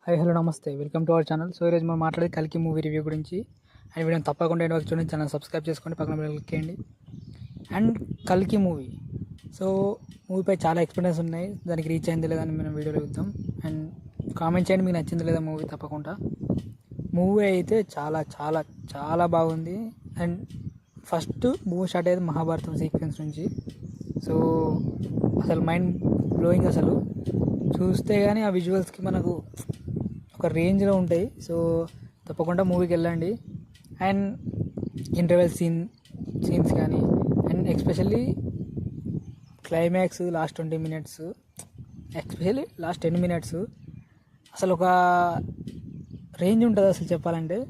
Hi hello నమస్తే, welcome to our channel. So ఈరోజు మనం మాట్లాడేది కల్కి మూవీ రివ్యూ గురించి. అండ్ వీడియోని తప్పకుండా ఎండ్ వరకు చూడండి, ఛానల్ సబ్స్క్రైబ్ చేసుకోండి, పక్కన బెల్ క్లిక్ చేయండి. అండ్ కల్కి మూవీ, సో మూవీపై చాలా ఎక్స్పీరియన్స్ ఉన్నాయి, దానికి రీచ్ అయింది లేదని మనం వీడియోలో చూద్దాం. అండ్ కామెంట్ చేయండి మీకు నచ్చింది లేదా మూవీ. తప్పకుండా మూవీ అయితే చాలా చాలా చాలా బాగుంది. అండ్ ఫస్ట్ మూవీ స్టార్ట్ అయ్యేది మహాభారతం సీక్వెన్స్ నుంచి. సో అసలు మైండ్ బ్లోయింగ్, అసలు చూస్తే కానీ ఆ విజువల్స్కి మనకు ఒక రేంజ్లో ఉంటాయి. సో తప్పకుండా మూవీకి వెళ్ళండి. అండ్ ఇంటర్వెల్ సీన్స్ కానీ, and especially climax last 20 minutes, especially last 10 minutes అసలు ఒక రేంజ్ ఉంటుంది. అసలు చెప్పాలంటే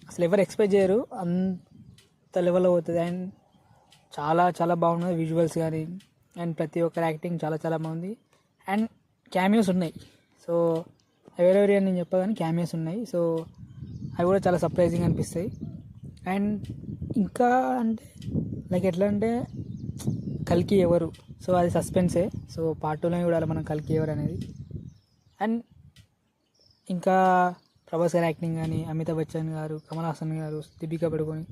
అసలు ఎవరు ఎక్స్పెక్ట్ చేయరు, అంత లెవెల్లో పోతుంది. అండ్ చాలా చాలా బాగున్నది విజువల్స్ కానీ, అండ్ ప్రతి ఒక్కరి యాక్టింగ్ చాలా చాలా బాగుంది. అండ్ క్యామియోస్ ఉన్నాయి. సో ఎవరెవరి అని నేను చెప్పగానే క్యామియోస్ ఉన్నాయి. సో అవి కూడా చాలా సర్ప్రైజింగ్ అనిపిస్తాయి. అండ్ ఇంకా అంటే లైక్ ఎట్లా అంటే కల్కి ఎవరు, సో అది సస్పెన్సే. సో పార్ట్ 2లో చూడాలి మనం కల్కి ఎవరు అనేది. అండ్ ఇంకా ప్రభాస్ గారి యాక్టింగ్ కానీ, అమితాబ్ బచ్చన్ గారు, కమల్ హాసన్ గారు, దీపికా పడుకొని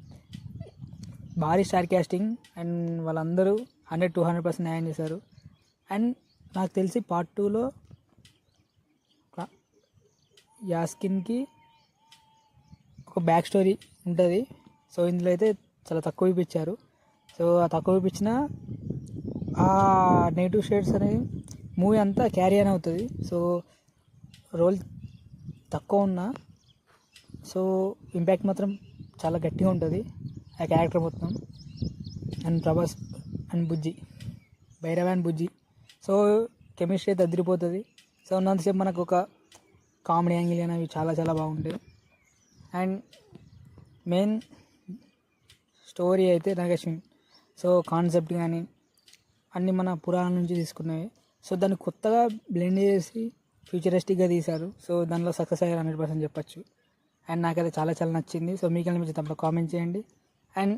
భారీ స్టార్ క్యాస్టింగ్. అండ్ వాళ్ళందరూ 100-200% న్యాయం చేశారు. అండ్ నాకు తెలిసి పార్ట్ 2లో యాస్కిన్కి ఒక బ్యాక్ స్టోరీ ఉంటుంది. సో ఇందులో అయితే చాలా తక్కువ చూపించారు. సో ఆ తక్కువ చూపించిన ఆ నెగిటివ్ షేడ్స్ అనేది మూవీ అంతా క్యారీ అని అవుతుంది. సో రోల్ తక్కువ ఉన్నా సో ఇంపాక్ట్ మాత్రం చాలా గట్టిగా ఉంటుంది ఆ క్యారెక్టర్ మొత్తం. And Prabhas and Bujji, Bhairav and Bujji, so chemistry అయితే అదిరిపోతుంది. సో ఉన్నంతసేపు మనకు ఒక కామెడీ యాంగిల్ అనేవి చాలా చాలా బాగుంటాయి. అండ్ మెయిన్ స్టోరీ అయితే నాగేశ్వరి, సో కాన్సెప్ట్ కానీ అన్నీ మన పురాణం నుంచి తీసుకున్నవి. సో దాన్ని కొత్తగా బ్లెండ్ చేసి ఫ్యూచరిస్టిక్గా తీశారు. సో దానిలో సక్సెస్ అయ్యారు 100% చెప్పచ్చు. అండ్ నాకైతే చాలా చాలా నచ్చింది. సో మీకు అనిపించింది తప్ప కామెంట్ చేయండి. అండ్